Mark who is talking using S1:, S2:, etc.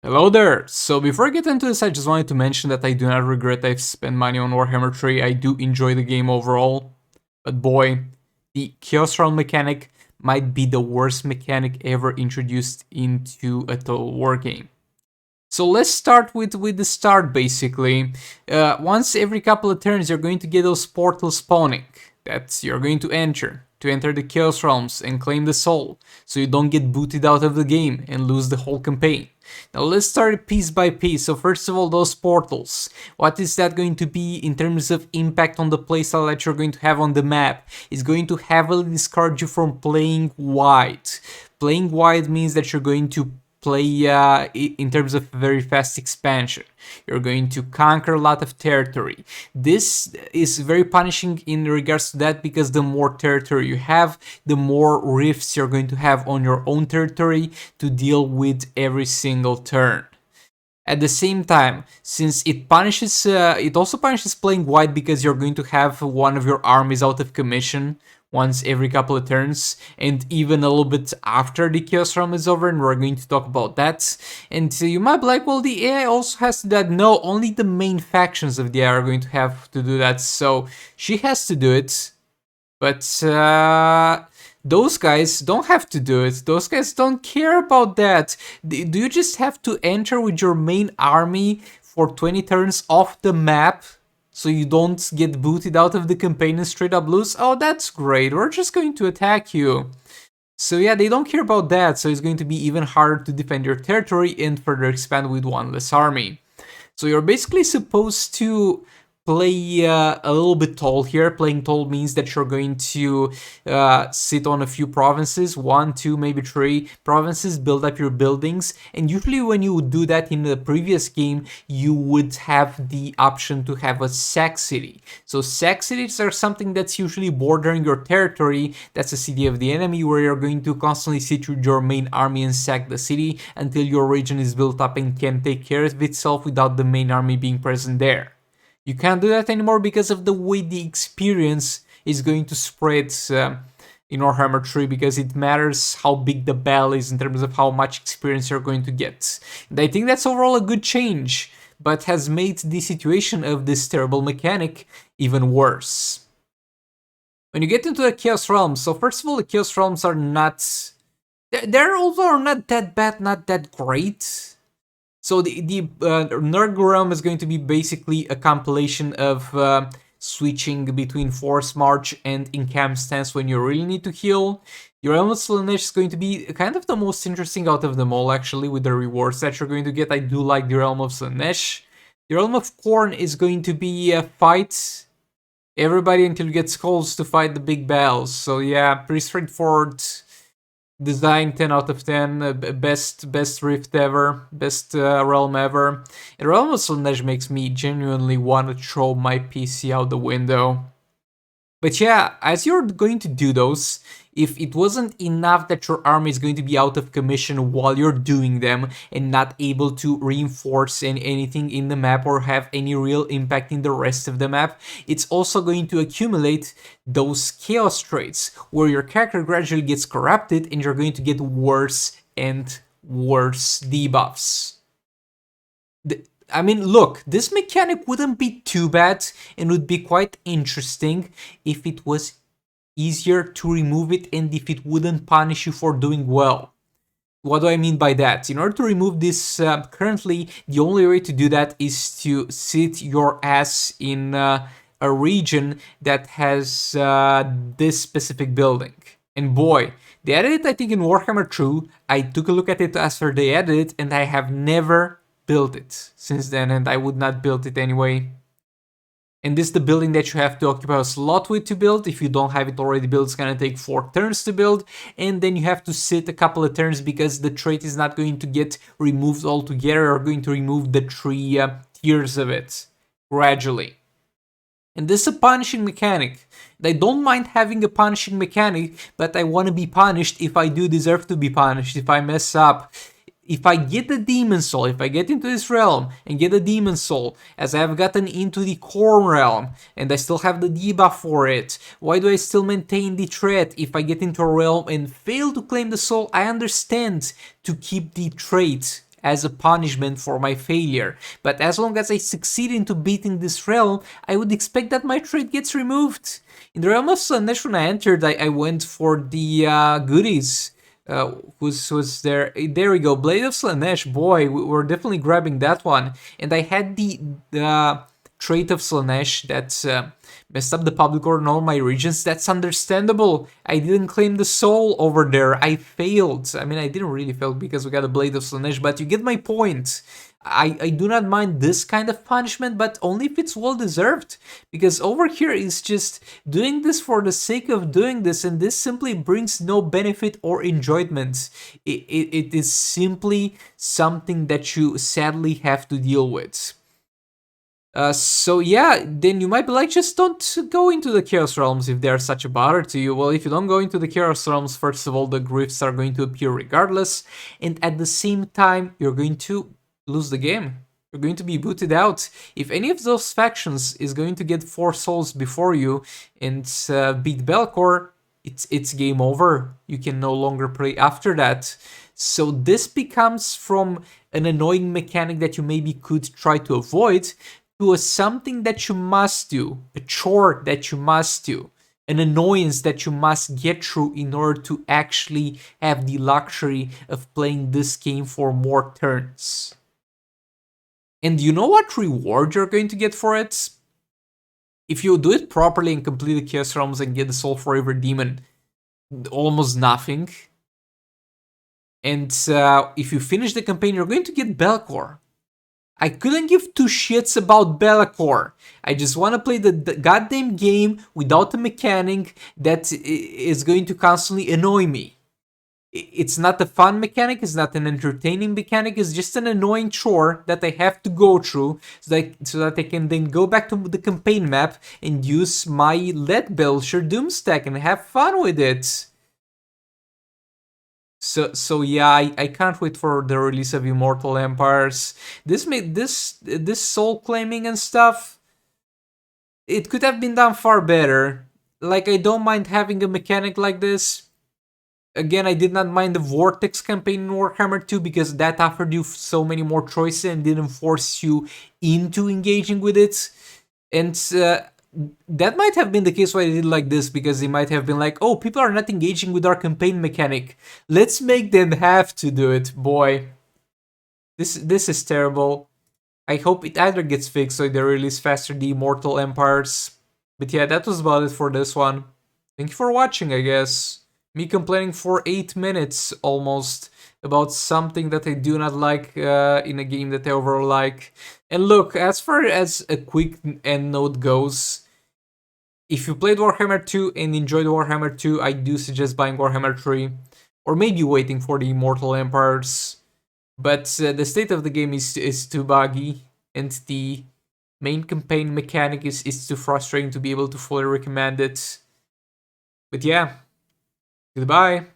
S1: Hello there! So before I get into this, I just wanted to mention that I do not regret I've spent money on Warhammer 3. I do enjoy the game overall. But boy, the Chaos Realm mechanic might be the worst mechanic ever introduced into a Total War game. So let's start with the start basically. Once every couple of turns you're going to get those portals spawning that you're going to enter the Chaos Realms and claim the soul, so you don't get booted out of the game and lose the whole campaign. Now let's start piece by piece. So first of all, those portals. What is that going to be in terms of impact on the playstyle that you're going to have on the map? It's going to heavily discourage you from playing wide. Playing wide means that you're going to play in terms of very fast expansion. You're going to conquer a lot of territory. This is very punishing in regards to that because the more territory you have, the more rifts you're going to have on your own territory to deal with every single turn. At the same time, since it also punishes playing wide because you're going to have one of your armies out of commission once every couple of turns, and even a little bit after the Chaos Realm is over, and we're going to talk about that. And you might be like, well, the AI also has to do that. No, only the main factions of the AI are going to have to do that, so she has to do it, but those guys don't have to do it. Those guys don't care about that. Do you just have to enter with your main army for 20 turns off the map so you don't get booted out of the campaign and straight up lose? Oh, that's great. We're just going to attack you. So yeah, they don't care about that, so it's going to be even harder to defend your territory and further expand with one less army. So you're basically supposed to play a little bit tall here. Playing tall means that you're going to sit on a few provinces, 1, 2, maybe 3 provinces, build up your buildings, and usually when you would do that in the previous game, you would have the option to have a sack city. So sack cities are something that's usually bordering your territory. That's a city of the enemy where you're going to constantly sit with your main army and sack the city until your region is built up and can take care of itself without the main army being present there. You can't do that anymore because of the way the experience is going to spread in Warhammer 3, because it matters how big the battle is in terms of how much experience you're going to get. And I think that's overall a good change, but has made the situation of this terrible mechanic even worse. When you get into the Chaos Realms, so first of all, the Chaos Realms are not... They're also not that bad, not that great. So the Nurgle Realm is going to be basically a compilation of switching between Force March and Encamp Stance when you really need to heal. Your Realm of Slaanesh is going to be kind of the most interesting out of them all, actually, with the rewards that you're going to get. I do like the Realm of Slaanesh. The Realm of Khorne is going to be a fight everybody until you get skulls to fight the big battles. So yeah, pretty straightforward design, 10 out of 10, best rift ever, best realm ever. And Realm of Slaanesh makes me genuinely want to throw my PC out the window. But yeah, as you're going to do those, if it wasn't enough that your army is going to be out of commission while you're doing them and not able to reinforce anything in the map or have any real impact in the rest of the map, it's also going to accumulate those chaos traits where your character gradually gets corrupted and you're going to get worse and worse debuffs. I mean, look, this mechanic wouldn't be too bad and would be quite interesting if it was easier to remove it and if it wouldn't punish you for doing well. What do I mean by that? In order to remove this, currently, the only way to do that is to sit your ass in a region that has this specific building. And boy, they added it, I think, in Warhammer 2. I took a look at it after they added it, and I have never built it since then, and I would not build it anyway. And this is the building that you have to occupy a slot with to build. If you don't have it already built, it's gonna take 4 turns to build, and then you have to sit a couple of turns because the trait is not going to get removed altogether. You're going to remove the 3 tiers of it gradually. And this is a punishing mechanic. I don't mind having a punishing mechanic, but I want to be punished if I do deserve to be punished, if I mess up. If I get the Demon Soul, if I get into this realm and get a Demon Soul, as I have gotten into the Khorne realm, and I still have the debuff for it, why do I still maintain the threat? If I get into a realm and fail to claim the soul, I understand to keep the trait as a punishment for my failure. But as long as I succeed into beating this realm, I would expect that my trait gets removed. In the realm of Slaanesh, when I entered, I went for the goodies. Who's was there? There we go. Blade of Slaanesh, boy, we're definitely grabbing that one. And I had the trait of Slaanesh that messed up the public order in all my regions. That's understandable. I didn't claim the soul over there. I failed. I mean, I didn't really fail because we got a Blade of Slaanesh, but you get my point. I do not mind this kind of punishment, but only if it's well deserved. Because over here is just doing this for the sake of doing this, and this simply brings no benefit or enjoyment. It is simply something that you sadly have to deal with. So yeah, then you might be like, just don't go into the Chaos Realms if they're such a bother to you. Well, if you don't go into the Chaos Realms, first of all, the Gryphs are going to appear regardless, and at the same time, you're going to lose the game. You're going to be booted out. If any of those factions is going to get 4 souls before you and beat Belkor, it's game over. You can no longer play after that. So this becomes from an annoying mechanic that you maybe could try to avoid to a something that you must do, a chore that you must do, an annoyance that you must get through in order to actually have the luxury of playing this game for more turns. And you know what reward you're going to get for it? If you do it properly and complete the Chaos Realms and get the Soul Forever Demon, almost nothing. And if you finish the campaign, you're going to get Belkor. I couldn't give 2 shits about Belkor. I just want to play the goddamn game without a mechanic that is going to constantly annoy me. It's not a fun mechanic, it's not an entertaining mechanic, it's just an annoying chore that I have to go through so that I can then go back to the campaign map and use my Leadbelcher Doomstack and have fun with it. So yeah, I can't wait for the release of Immortal Empires. This soul claiming and stuff, it could have been done far better. Like, I don't mind having a mechanic like this. Again, I did not mind the Vortex campaign in Warhammer 2 because that offered you so many more choices and didn't force you into engaging with it. And that might have been the case why they did like this, because they might have been like, oh, people are not engaging with our campaign mechanic. Let's make them have to do it, boy. This is terrible. I hope it either gets fixed or they release faster the Immortal Empires. But yeah, that was about it for this one. Thank you for watching, I guess. Me complaining for 8 minutes almost about something that I do not like in a game that I overall like. And look, as far as a quick end note goes, if you played Warhammer 2 and enjoyed Warhammer 2, I do suggest buying Warhammer 3, or maybe waiting for the Immortal Empires. But the state of the game is too buggy, and the main campaign mechanic is too frustrating to be able to fully recommend it. But yeah, goodbye.